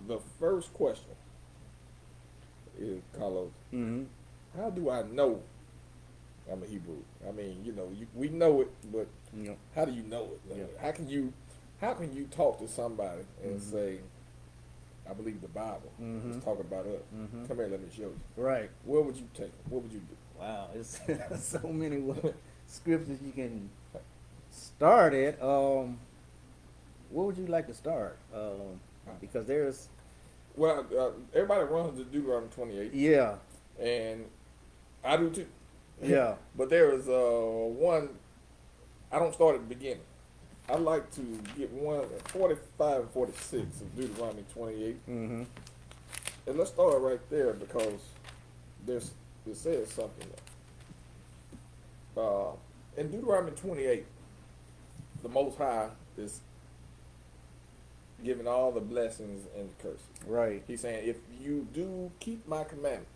the first question is, Carlos, Mm-hmm. how do I know I'm a Hebrew? I mean, we know it, but Yep. how do you know it? Yep. How can you talk to somebody and Mm-hmm. say, I believe the Bible is Mm-hmm. talking about us? Mm-hmm. Come here, let me show you. Right. Where would you take it? What would you Wow. It's so many do? scriptures you can start it. What would you like to start? Because there's, Well, everybody runs to Deuteronomy 28, yeah, and I do too. yeah. But there is one. I don't start at the beginning. I like to get 45 and 46 of Deuteronomy 28. Mm-hmm. And let's start right there because there's it says something. Uh, in Deuteronomy 28, the Most High is giving all the blessings and curses. Right. He's saying, if you do keep my commandments,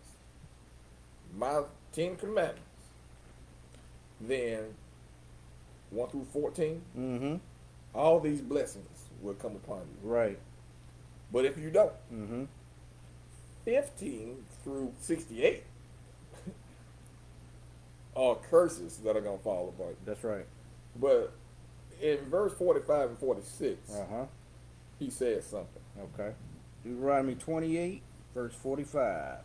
my 10 commandments, then 1 through 14, Mm-hmm. all these blessings will come upon you. Right. But if you don't, Mm-hmm. 15 through 68 are curses that are going to fall upon you. That's right. But in verse 45 and 46, Uh-huh. he says something. Okay. Deuteronomy 28, verse 45.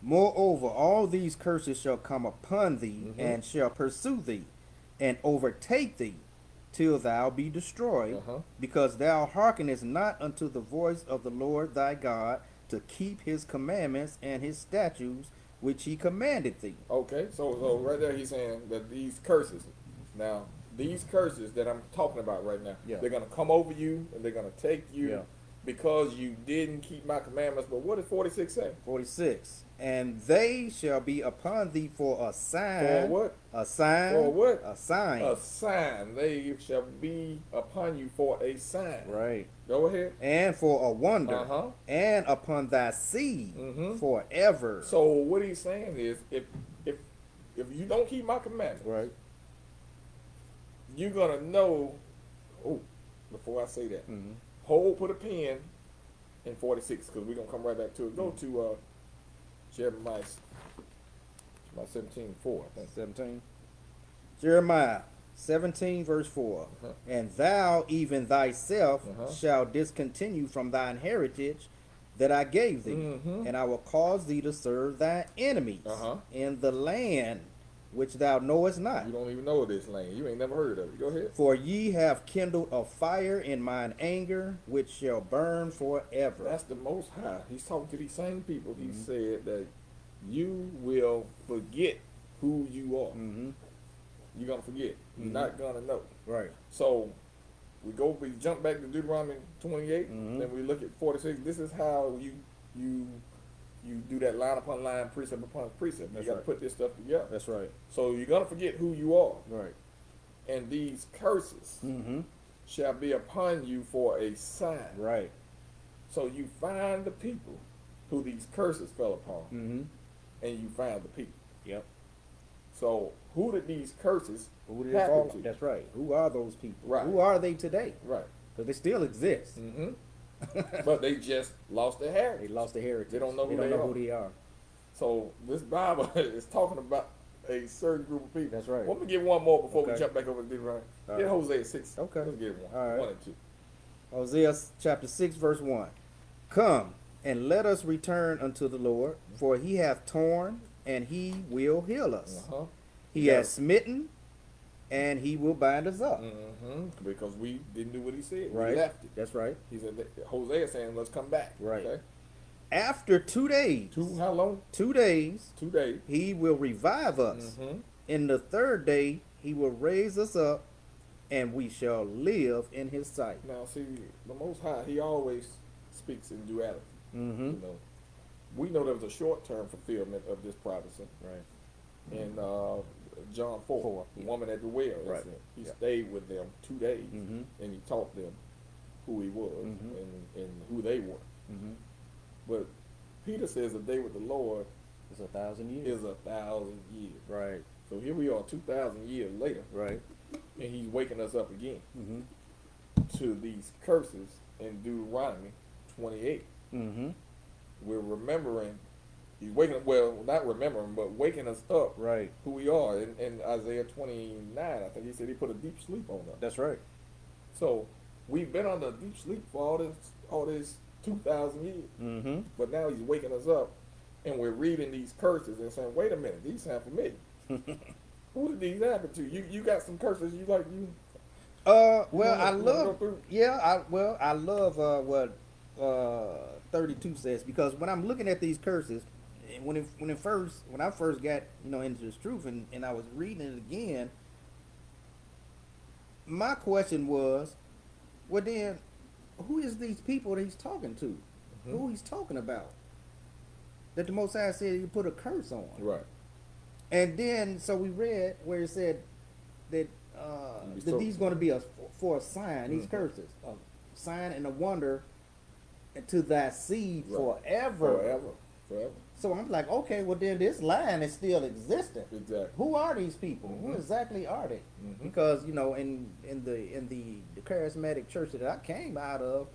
Moreover, all these curses shall come upon thee, Mhm. and shall pursue thee, and overtake thee, till thou be destroyed, Uh-huh. because thou hearkenest not unto the voice of the Lord thy God, to keep his commandments and his statutes, which he commanded thee. Okay, so right there he's saying that these curses, now, these curses that I'm talking about right now, Yeah. they're going to come over you and they're going to take you Yeah. because you didn't keep my commandments. But what does 46 say? 46. And they shall be upon thee for a For sign. what? A sign. For what? A sign. A sign. They shall be upon you for a sign. Right. Go ahead. And for a wonder. Uh-huh. And upon thy seed Mm-hmm. forever. So what he's saying is, if if you don't keep my commandments, Right. you're gonna know. Oh, before I say that, Mm-hmm. put a pin in 46 because we're gonna come right back to it. Go to Jeremiah 17:4, I think. 17. Jeremiah 17, verse 4. Uh-huh. And thou even thyself Uh-huh. shalt discontinue from thine heritage that I gave thee, Mm-hmm. and I will cause thee to serve thy enemies Uh-huh. in the land which thou knowest not. You don't even know this land. You ain't never heard of it. Go ahead. For ye have kindled a fire in mine anger, which shall burn forever. That's the Most High. He's talking to these same people. He Mhm. said that you will forget who you are. Mm-hmm. You're gonna forget. You're Mhm. not gonna know. Right. So we jump back to Deuteronomy 28, Mhm. then we look at 46. This is how you do that line upon line, precept upon precept. That's You got to right. put this stuff together. That's right. So you're gonna forget who you are, Right. and these curses Mm-hmm. shall be upon you for a sign. Right. So you find the people who these curses fell upon, Mm-hmm. and you find the people. Yep. So who did these curses Who did it happen fall? to? That's right. Who are those people? Right. Who are they today? Right. Because they still exist. Mm-hmm. But they just lost their heritage. They lost their heritage. They don't know who they they don't know are. who they are. So this Bible is talking about a certain group of people. That's right. Let me get one more before we Okay. jump back over to Deuteronomy. All Get right. Hosea 6. Okay. Let's get one. All right. 1 and 2. Hosea chapter 6, verse 1. Come, and let us return unto the Lord, for he hath torn, and he will heal us. Uh-huh. He Yeah. has smitten, and he will bind us up. Mm-hmm. Because we didn't do what he said. Right. We left it. That's right. He said that Hosea is saying, let's come back. Right. Okay. After 2 days, How long? 2 days, 2 days. he will revive us. Mm-hmm. In the third day, he will raise us up, and we shall live in his sight. Now, see, the Most High, he always speaks in duality. Mm-hmm. You know, we know there was a short-term fulfillment of this prophecy Right. in John 4, the woman at the well. That's Right. it. He Yeah. stayed with them 2 days, Mm-hmm. and he taught them who he was Mhm. and who they were. Mm-hmm. But Peter says a day with the Lord It's 1,000 years. is 1,000 years. Right. So here we are 2,000 years later, Right. and he's waking us up again Mm-hmm. to these curses in Deuteronomy 28. Mm-hmm. We're remembering. He's waking up, well, not remembering, but waking us up Right. who we are. In Isaiah 29, I think he said he put a deep sleep on us. That's right. So we've been on a deep sleep for all this 2,000 years. Mm-hmm. But now he's waking us up, and we're reading these curses and saying, wait a minute, these sound familiar. Who did these happen to? You got some curses you like you Well, wanna- I you wanna go love. through? Yeah, I love what 32 says, because when I'm looking at these curses, and when I first got into this truth, and I was reading it again, my question was, well then, who is these people that he's talking to? Who he's talking about? That the Most High said he put a curse on. Right. And then, so we read where it said that that these going to be for a sign, these curses, a sign and a wonder to thy seed forever. Forever. So I'm like, okay, well then this line is still existent. Exactly. Who are these people? Who exactly are they? Because in the charismatic church that I came out of,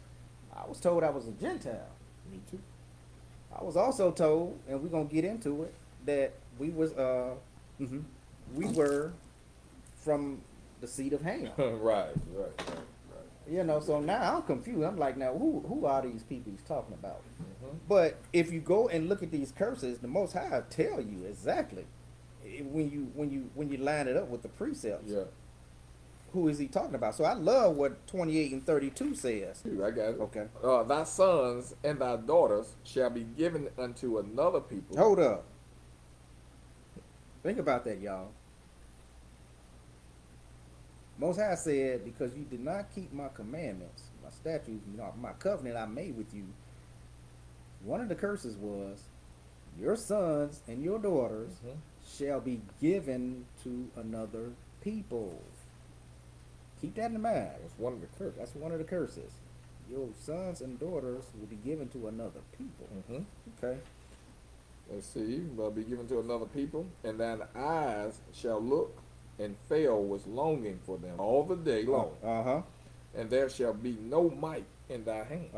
I was told I was a Gentile. Me too. I was also told, and we're gonna get into it, that we were from the seed of Ham. Right. So now I'm confused. I'm like, now who are these people he's talking about? But if you go and look at these curses, the Most High will tell you exactly when you line it up with the precepts. Yeah. Who is he talking about? So I love what 28 and 32 says. I got it. Okay. Thy sons and thy daughters shall be given unto another people. Hold up. Think about that, y'all. Most High said, because you did not keep my commandments, my statutes, my covenant I made with you, one of the curses was, your sons and your daughters shall be given to another people. Keep that in mind. That's one of the curses. That's one of the curses. Your sons and daughters will be given to another people. Okay. Let's see. Will be given to another people, and thine eyes shall look and fail with longing for them all the day long. And there shall be no might in thy hand.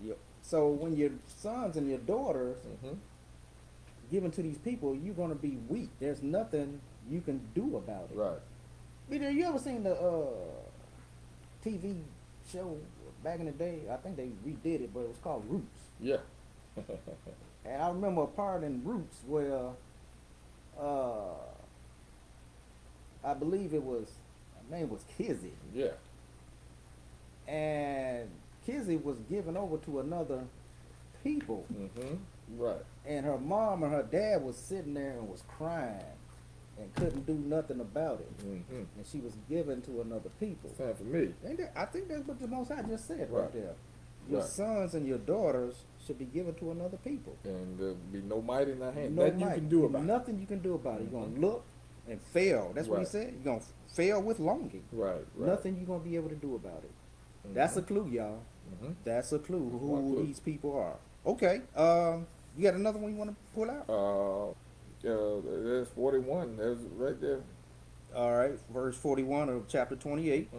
Yep. So when your sons and your daughters given to these people, you're going to be weak. There's nothing you can do about it. Right. Peter, you ever seen the TV show back in the day? I think they redid it, but it was called Roots. Yeah. And I remember a part in Roots where I believe it was, her name was Kizzy. Yeah. And Kizzy was given over to another people. Right. And her mom and her dad was sitting there and was crying and couldn't do nothing about it. And she was given to another people. Sound for me. I think that's what the Most High just said right there. Your Right. sons and your daughters should be given to another people. And there'll be no might in thy hand. No Nothing might. you can do about it. Nothing you can do about it. You're going to look and fail. That's what he Right. said. You're going to fail with longing. Right. Nothing you're going to be able to do about it. That's a clue, y'all. That's a clue who these people are. Okay. You got another one you want to pull out? There's 41. There's right there. All right. Verse 41 of chapter 28.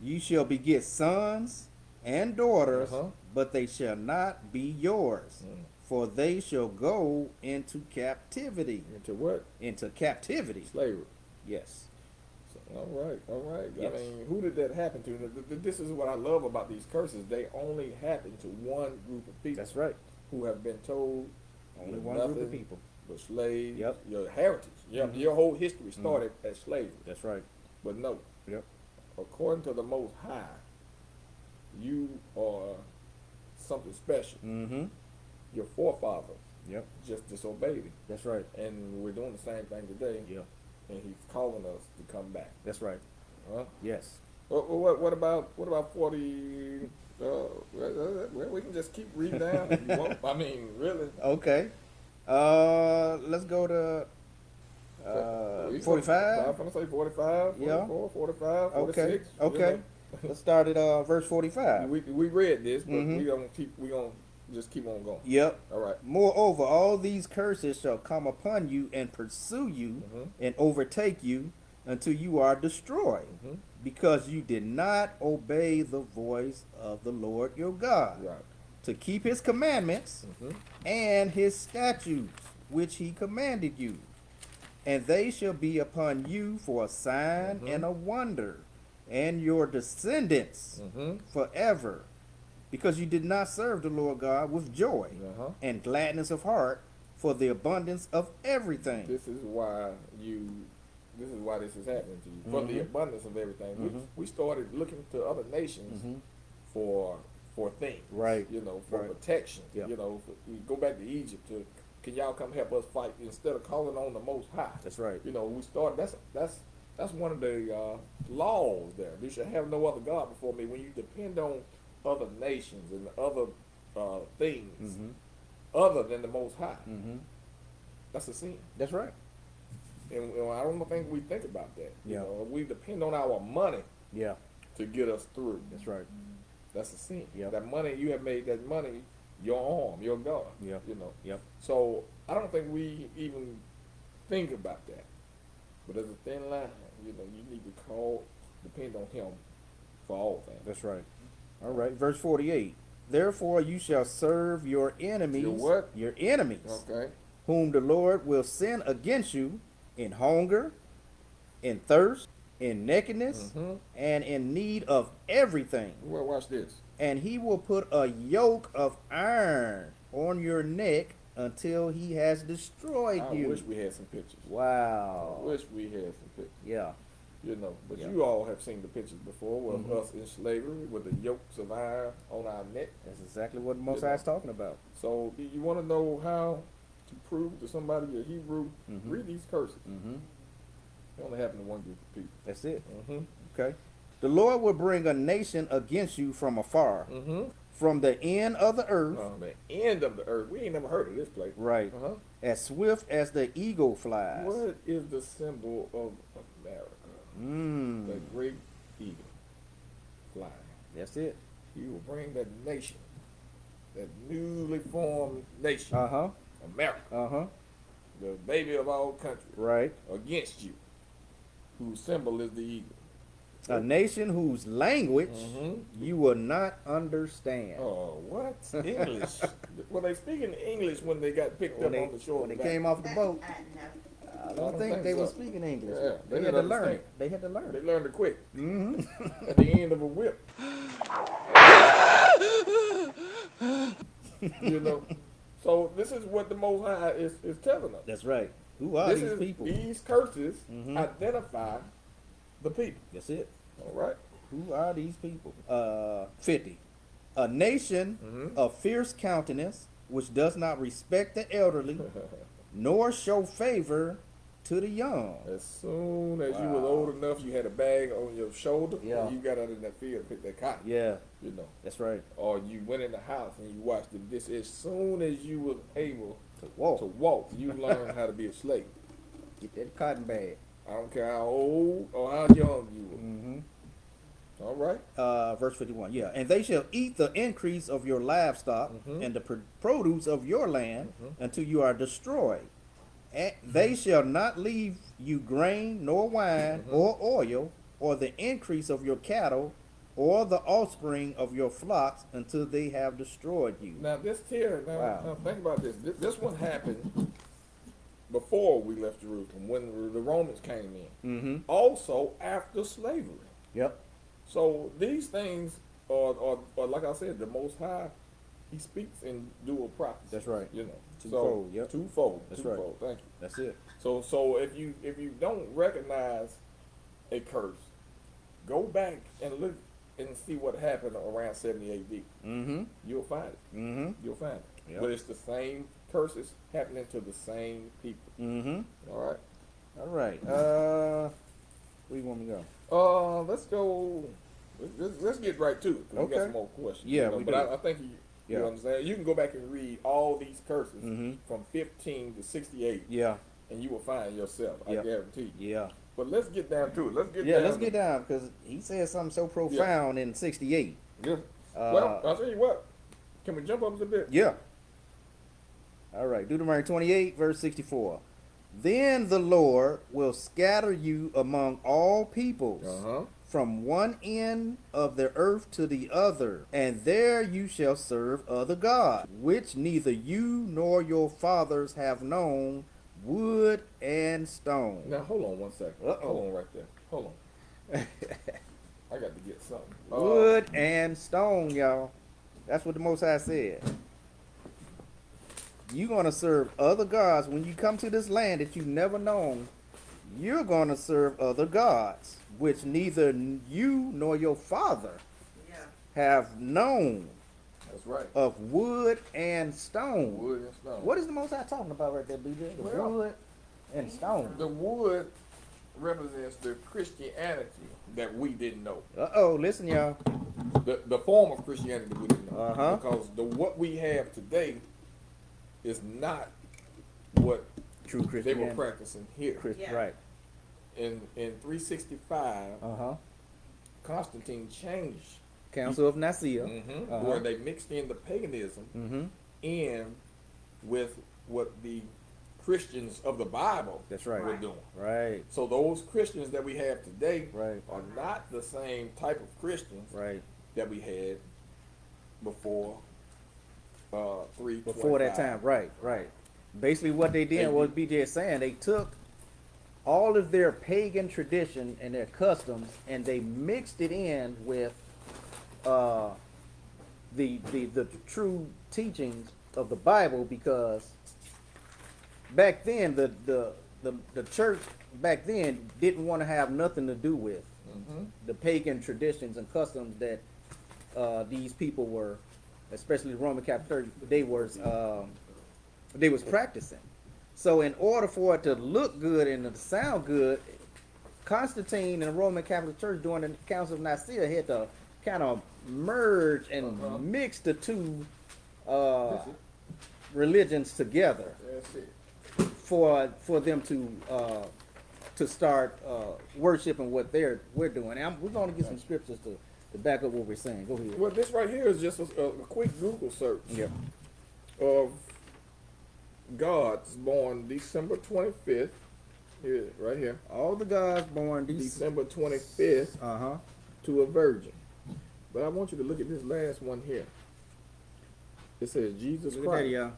You shall beget sons and daughters, but they shall not be yours, for they shall go into captivity. Into what? Into captivity. Slavery. Yes. All right. Yes. I mean, who did that happen to? This is what I love about these curses. They only happen to one group of people. That's right. Who have been told Only you're one group of people. But slaves. Yep. Your heritage. Your whole history started as slavery. That's right. But no. Yep. According to the Most High, you are something special. Your forefathers just disobeyed him. That's right. And we're doing the same thing today. Yeah. And he's calling us to come back. That's right. Huh? Yes. What about 40? We can just keep reading down if you want. I mean, really. Okay. Let's go to 45. I'm gonna say 45, 44, Yeah. 45, 46. Okay. Okay. Let's start at verse 45. We read this, but we gonna just keep on going. Yep. All right. Moreover, all these curses shall come upon you and pursue you and overtake you until you are destroyed, because you did not obey the voice of the Lord your God Right. to keep his commandments and his statutes, which he commanded you. And they shall be upon you for a sign and a wonder, and your descendants forever, because you did not serve the Lord God with joy and gladness of heart for the abundance of everything. This is why this is happening to you. For the abundance of everything. We started looking to other nations for things. Right. You know, for protection. Yep. You know, we go back to Egypt to, can y'all come help us fight, instead of calling on the Most High. That's right. You know, we started, that's one of the laws there. You should have no other God before me. When you depend on other nations and other things other than the Most High, that's a sin. That's right. And I don't think we think about that. Yeah. You know, we depend on our money Yeah. to get us through. That's right. That's a sin. Yep. That money, you have made that money your arm, your God. Yep. You know. Yep. So I don't think we even think about that. But there's a thin line. You know, you need to depend on Him for all things. That's right. All right. Verse 48. Therefore you shall serve your enemies. Your what? Your enemies. Okay. Whom the Lord will send against you in hunger, in thirst, in nakedness, and in need of everything. Well, watch this. And he will put a yoke of iron on your neck until he has destroyed you. I wish we had some pictures. Wow. I wish we had some pictures. Yeah. You know, but Yeah. you all have seen the pictures before of us in slavery with the yokes of iron on our neck. That's exactly what the Most High is talking about. So, do you want to know how to prove to somebody you're Hebrew? Read these curses. It only happened to one group of people. That's it. Okay. The Lord will bring a nation against you from afar, from the end of the earth. The end of the earth. We ain't never heard of this place. Right. As swift as the eagle flies. What is the symbol of America? The great eagle flying. That's it. He will bring that nation, that newly formed nation, America, the baby of all countries, Right. against you, whose symbol is the eagle. A nation whose language you will not understand. Oh, what? English? Well, they speaking English when they got picked up on the shore. When they came off the boat. I don't think they were speaking English. Yeah, they had to learn it. They had to learn They it. learned it quick. At the end of a whip. You know. So this is what the Most High is telling us. That's right. Who are these people? These curses identify the people. That's it. All right. Who are these people? 50. A nation of fierce countenance, which does not respect the elderly, nor show favor to the young. As soon as you was old enough, you had a bag on your shoulder, and you got out in that field and picked that cotton. Yeah. You know. That's right. Or you went in the house and you watched it. This as soon as you was able To walk. you learned how to be a slave. Get that cotton bag. I don't care how old or how young you were. All right. Verse 51. Yeah. And they shall eat the increase of your livestock and the produce of your land until you are destroyed. And they shall not leave you grain, nor wine, or oil, or the increase of your cattle, or the offspring of your flocks, until they have destroyed you. Now this here, now think about this. This one happened before we left Jerusalem, when the Romans came in. Also after slavery. Yep. So these things are like I said, the Most High, He speaks in dual prophecy. That's right. You know. Twofold, yep. Twofold. That's twofold. right. Thank you. That's it. So if you don't recognize a curse, go back and look and see what happened around 70 AD. You'll find it. You'll find it. Yep. But it's the same curses happening to the same people. All right. All right. Where you want me to go? Let's go. Let's get right to it. 'Cause we got some more questions. Yeah, you know, we but do. I think you understand. You can go back and read all these curses from 15 to 68. Yeah. And you will find yourself. I Yep. guarantee you. Yeah. But let's get down to it. Let's get down because he said something so profound in 68. Yeah. Well, I'll tell you what. Can we jump up a bit? Yeah. All right. Deuteronomy 28, verse 64. Then the Lord will scatter you among all peoples from one end of the earth to the other, and there you shall serve other gods, which neither you nor your fathers have known, wood and stone. Now hold on one second. Hold on right there. Hold on. I got to get something. Wood and stone, y'all. That's what the Most High said. You're going to serve other gods. When you come to this land that you've never known, you're going to serve other gods, which neither you nor your father have known. That's right. Of wood and stone. Wood and stone. What is the Most High talking about right there, BJ? The wood and stone. The wood represents the Christianity that we didn't know. Listen, y'all. The form of Christianity that we didn't know. Uh-huh. Because what we have today is not what True Christianity they were practicing here. Right. In 365, Constantine changed Council of Nicaea, where they mixed in the paganism in with what the Christians of the Bible were doing. Right. So those Christians that we have today Right. are not the same type of Christians that we had before Before that time, right. Basically what they did, what BJ is saying, they took all of their pagan tradition and their customs and they mixed it in with the true teachings of the Bible, because back then the church back then didn't want to have nothing to do with the pagan traditions and customs that these people were, especially the Roman Catholic Church, they was practicing. So in order for it to look good and to sound good, Constantine and the Roman Catholic Church during the Council of Nicaea had to kind of merge and mix the two religions together for them to start worshiping what we're doing. And we're going to get some scriptures to back up what we're saying. Go ahead. Well, this right here is just a quick Google search of gods born December 25th. Here, right here. All the gods born December 25th to a virgin. But I want you to look at this last one here. It says Jesus Christ. Look at that, y'all.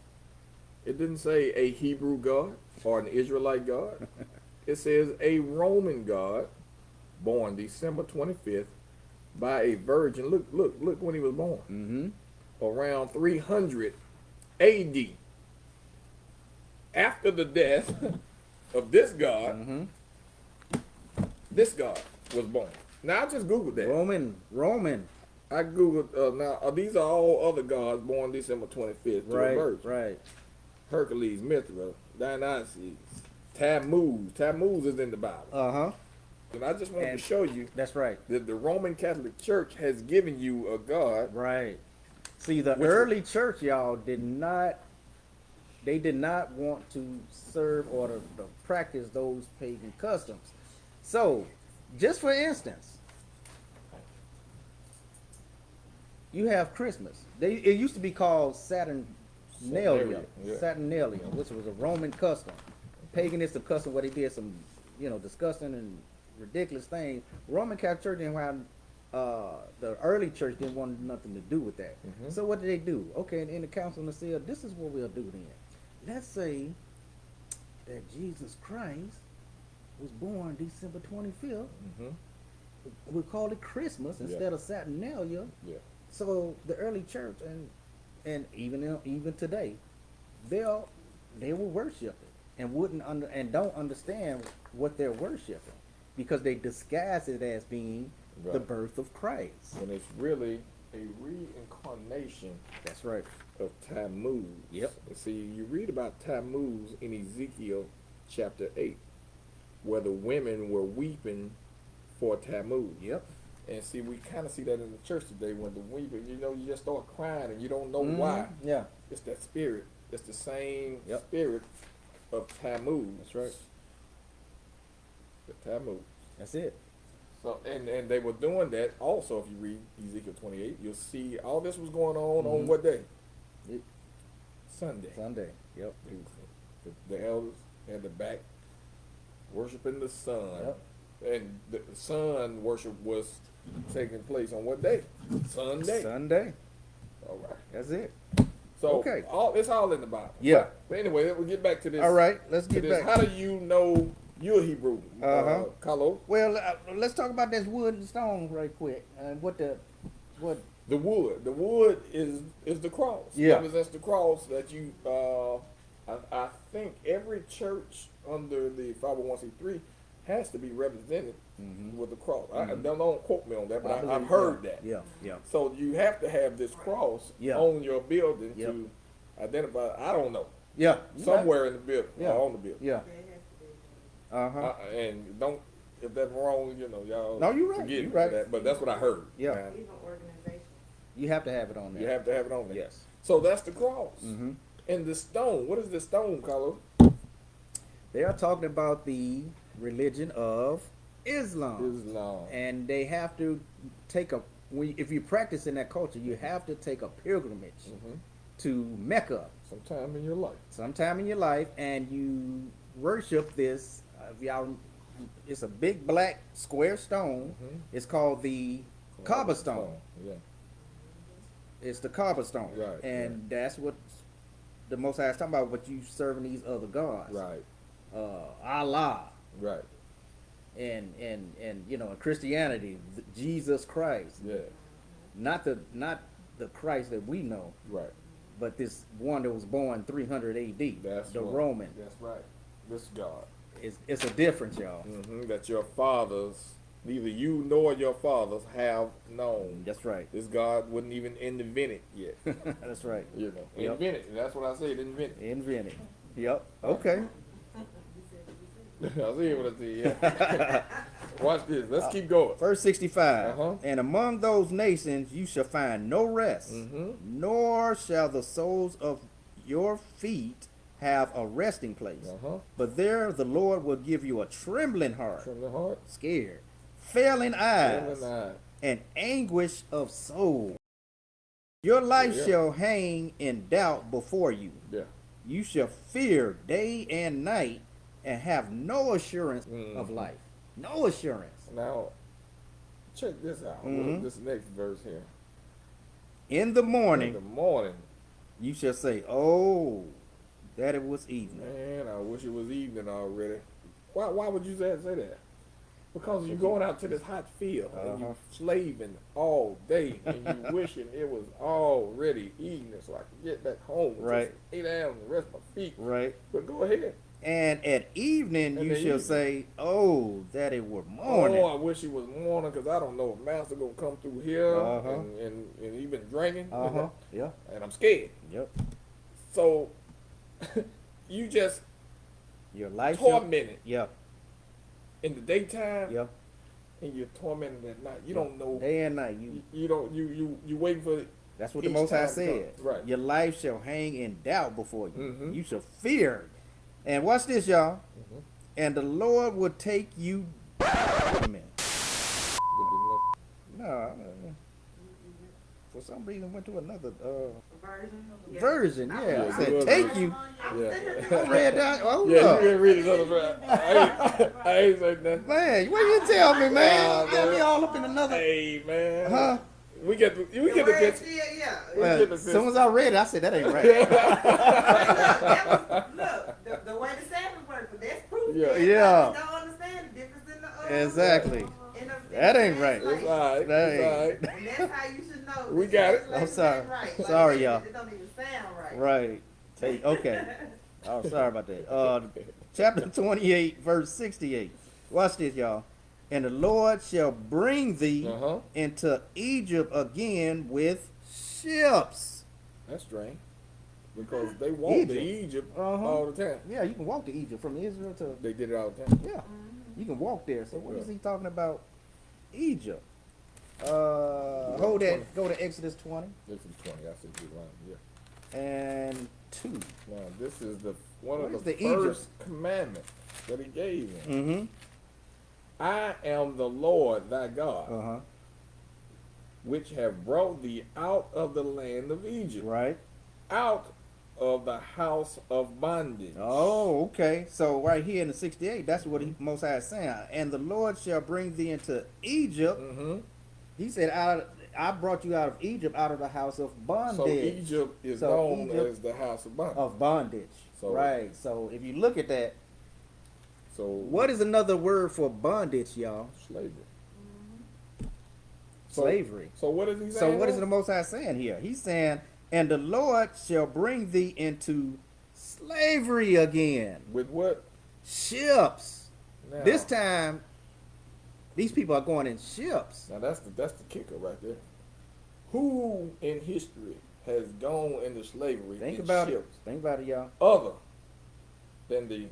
It didn't say a Hebrew God or an Israelite God. It says a Roman God born December 25th by a virgin. Look when he was born. Around 300 AD. After the death of this God, this God was born. Now I just Googled that. Roman. I Googled, now these are all other gods born December 25th to a virgin. Right. Hercules, Mithra, Dionysus, Tammuz. Tammuz is in the Bible. And I just wanted to show you that's right that the Roman Catholic Church has given you a God. Right. See, the early church, y'all, did not want to serve or to practice those pagan customs. So, just for instance, you have Christmas. It used to be called Saturnalia, which was a Roman custom, paganistic custom where they did some, disgusting and ridiculous things. Roman Catholic Church didn't want, the early church didn't want nothing to do with that. So what did they do? Okay, in the Council of Nicaea, this is what we'll do then. Let's say that Jesus Christ was born December 25th. We call it Christmas instead of Saturnalia. So the early church and even today, they will worship it and don't understand what they're worshiping, because they disguise it as being the birth of Christ. When it's really a reincarnation. That's right. Of Tammuz. Yep. And see, you read about Tammuz in Ezekiel chapter 8, where the women were weeping for Tammuz. Yep. And see, we kind of see that in the church today, when the weeping, you just start crying and you don't know why. Yeah. It's that spirit. It's the same spirit of Tammuz. That's right. The Tammuz. That's it. So and they were doing that also. If you read Ezekiel 28, you'll see all this was going on what day? Sunday. Yep. The elders had the back worshiping the sun. Yep. And the sun worship was taking place on what day? Sunday. Sunday. All right. That's it. So Okay. it's all in the Bible. Yeah. But anyway, we'll get back to this. All right. Let's to get this. back. How do you know you're a Hebrew, Carlos? Well, let's talk about this wood and stone right quick. And what The wood. The wood is the cross. Yeah. Represents the cross that you. I think every church under the 501c3 has to be represented with the cross. Don't quote me on that, but I've heard that. Yeah, yeah. So you have to have this cross on your building to identify. I don't know. Yeah. Somewhere in the building Yeah. or on the building. Yeah. And don't, if that's wrong, y'all. No, you're right. Forgive You're me right. for that, but that's what I heard. Yeah. Man. Even organization. You have to have it on there. You have to have it on there. Yes. So that's the cross. Mm-hmm. And the stone. What is the stone, Carlos? They are talking about the religion of Islam. Islam. And they have to take if you practice in that culture, you have to take a pilgrimage to Mecca Sometime in your life. sometime in your life, and you worship this. It's a big black square stone. It's called the Kaaba stone. Yeah. It's the Kaaba stone. Right, And that's what the Most High is talking about, what you serving these other gods. Right. Allah. Right. And in Christianity, Jesus Christ. Yeah. Not the Christ that we know, Right. but this one that was born 300 AD. That's the right. Roman. That's right. This God. It's a difference, y'all. That your fathers, neither you nor your fathers, have known. That's right. This God wouldn't even invent it yet. That's right. Yep. Invent it. That's what I said. Invent it. Invented. Yep. Okay. I see what I see. Yeah. Watch this. Let's keep going. Verse 65. Uh-huh. And among those nations you shall find no rest, nor shall the soles of your feet have a resting place. But there the Lord will give you a trembling heart, scared, failing eyes, and anguish of soul. Your life shall hang in doubt before you. Yeah. You shall fear day and night and have no assurance of life. No assurance. Now, check this out. This next verse here. In the morning, you shall say, "Oh, that it was evening." Man, I wish it was evening already. Why would you say that? Because you're going out to this hot field and you're slaving all day and you wishing it was already evening so I can get back home. Right. Just lay down and rest my feet. Right. But go ahead. And at evening you shall say, "Oh, that it were morning." Oh, I wish it was morning because I don't know if master gonna come through here and he been drinking. Yeah. And I'm scared. Yep. So you just your life tormented. Yeah. In the daytime. Yeah. And you're tormented at night. You don't know day and night. You waiting for. That's what the Most High said. Right. Your life shall hang in doubt before you. You shall fear. And watch this, y'all. And the Lord will take you. Wait a minute. No. For some reason, went to another version. Yeah, I said take you. Yeah. I read that. Oh, yeah, you didn't read another version. I ain't saying nothing. Man, what you tell me, man? You got me all up in another. Hey, man. Huh? We get the picture. Well, as soon as I read it, I said that ain't right. Look, the way the Sabbath works, but that's proof. Yeah. You don't understand the difference in the exactly. That ain't right. It's all right. That And that's how you should know. We got it. I'm sorry. Right. Sorry, y'all. It don't even sound right. Right. Okay. Oh, sorry about that. Chapter 28, verse 68. Watch this, y'all. And the Lord shall bring thee into Egypt again with ships. That's strange. Because they walk to Egypt all the time. Yeah, you can walk to Egypt from Israel to. They did it all the time. Yeah, you can walk there. So what is he talking about? Egypt. Hold that. Go to Exodus 20. This is 20. I said you right. Yeah. And 2. Now this is one of the Egypt? first commandments that he gave him. I am the Lord thy God, which have brought thee out of the land of Egypt. Right. Out of the house of bondage. Oh, okay. So right here in the 68, that's what he Most High is saying. And the Lord shall bring thee into Egypt. Mm-hmm. He said, I brought you out of Egypt, out of the house of bondage. So Egypt is known as the house of bondage. Of bondage. So, right. So if you look at that, so what is another word for bondage, y'all? slavery. Slavery. So what is he saying? So what now? is the Most High saying here? He's saying, and the Lord shall bring thee into slavery again. With what? Ships. Now, This time, these people are going in ships. Now that's the kicker right there. Who in history has gone into slavery Think in about ships it. Think about it, y'all. other than the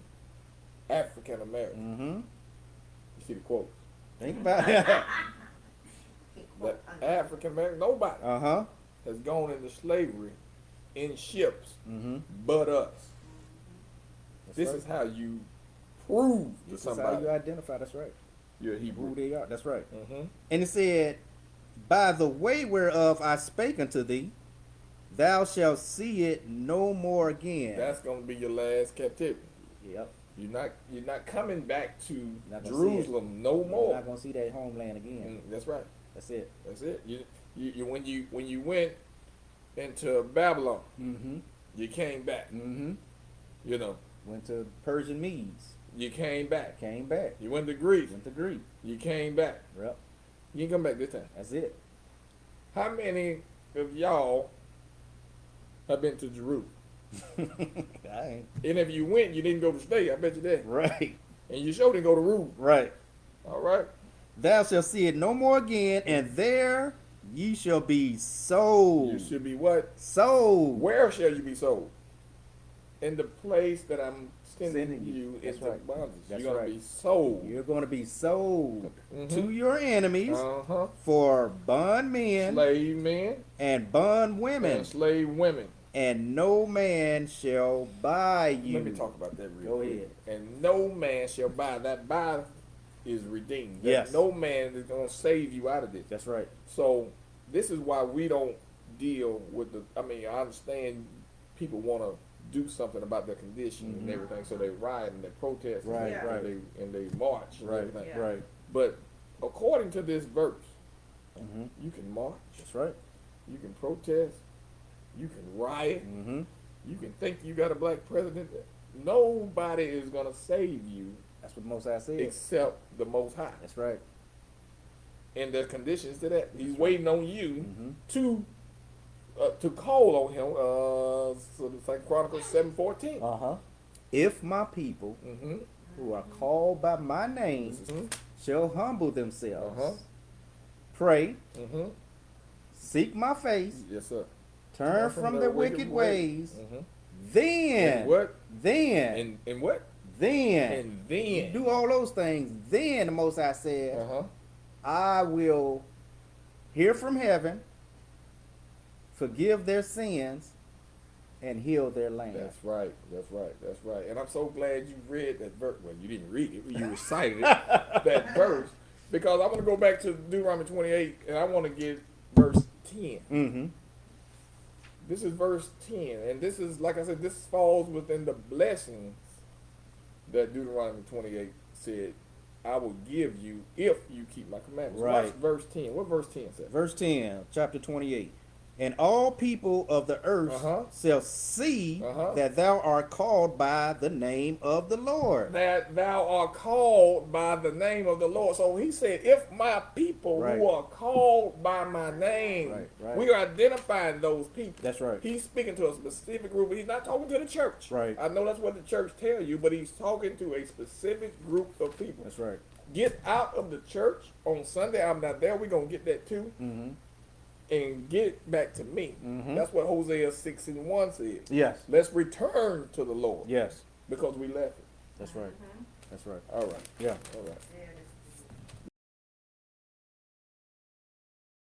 African American? Mm-hmm. You see the quote. Think about it. The African American, nobody Uh-huh. has gone into slavery in ships Mm-hmm. but us. This right. is how you prove to This is how somebody you identify. That's right. you're a Who Hebrew. they are. That's right. Mm-hmm. And it said, by the way whereof I spake unto thee, thou shalt see it no more again. That's going to be your last captivity. Yep. You're not coming back to Not gonna Jerusalem no You're more. not gonna see that homeland again. That's right. That's it. That's it. When you went into Babylon, Mm-hmm. you came back. Mm-hmm. You know, Went to Persian Medes. you came back. Came back. You went to Greece. Went to Greece. You came back. Yep. You ain't come back this time. That's it. How many of y'all have been to Jerusalem? I ain't. And if you went, you didn't go to stay. I bet you did. Right. And you sure didn't go to rule. Right. All right. Thou shalt see it no more again, and there ye shall be sold. You should be what? Sold. Where shall you be sold? In the place that I'm sending Sending you. you That's into right. bondage. That's You're gonna right. be sold. You're going to be sold Mhm. to your enemies Uh-huh. for bondmen Slave men and bondwomen, and slave women. and no man shall buy you. Let me talk about that real Go quick. ahead. And no man shall buy. That buy is redeemed. That Yes. No man is going to save you out of this. That's right. So this is why we don't deal with the. I mean, I understand people want to do something about their condition and Mhm. everything, so they riot and they protest, Right, Yeah. right. and they march, and Right, everything. Yeah. right. But according to this verse, Mm-hmm. you can march, That's right. you can protest, you can riot, Mm-hmm. you can think you got a black president. Nobody is gonna save you That's what the Most High said. except the Most High. That's right. And there's conditions to that. He's waiting on you Mm-hmm. to call on him. So it's like Chronicles 7:14. Uh-huh. If my people Mm-hmm. who are called by my name Mm-hmm. shall humble themselves, Uh-huh. pray, Mm-hmm. seek my face, Yes, sir. turn from their wicked ways, Mm-hmm. then, And what? then, And what? then, And then. do all those things, then the Most High said, Uh-huh. I will hear from heaven, forgive their sins, and heal their land. That's right. That's right. That's right. And I'm so glad you read that verse. Well, you didn't read it. You recited it, that verse. Because I want to go back to Deuteronomy 28, and I want to get verse 10. Mm-hmm. This is verse 10. And this is, like I said, this falls within the blessings that Deuteronomy 28 said, I will give you if you keep my commandments. Right. Watch verse 10. What verse 10 says? Verse 10, chapter 28. And all people of the earth Uh-huh. shall see Uh-huh. that thou art called by the name of the Lord. That thou art called by the name of the Lord. So he said, if my people Right. who are called by my name, Right, right. we are identifying those people. That's right. He's speaking to a specific group. He's not talking to the church. Right. I know that's what the church tell you, but he's talking to a specific group of people. That's right. Get out of the church on Sunday. I'm not there. We're going to get that too. Mm-hmm. And get back to me. Mhm. That's what Hosea 6:1 says. Yes. Let's return to the Lord Yes. because we left it. That's right. That's right. All right. Yeah. All right. Yeah, that's